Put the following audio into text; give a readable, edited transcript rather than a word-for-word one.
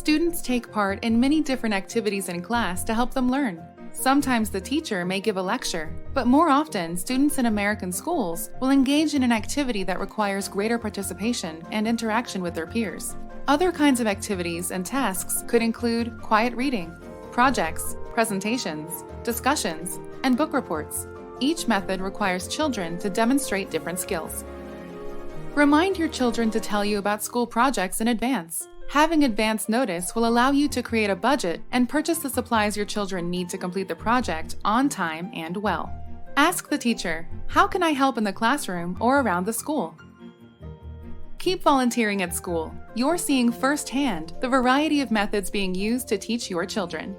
Students take part in many different activities in class to help them learn. Sometimes the teacher may give a lecture, but more often, students in American schools will engage in an activity that requires greater participation and interaction with their peers. Other kinds of activities and tasks could include quiet reading, projects, presentations, discussions, and book reports. Each method requires children to demonstrate different skills. Remind your children to tell you about school projects in advance. Having advance notice will allow you to create a budget and purchase the supplies your children need to complete the project on time and well. Ask the teacher, "How can I help in the classroom or around the school?" Keep volunteering at school. You're seeing firsthand the variety of methods being used to teach your children.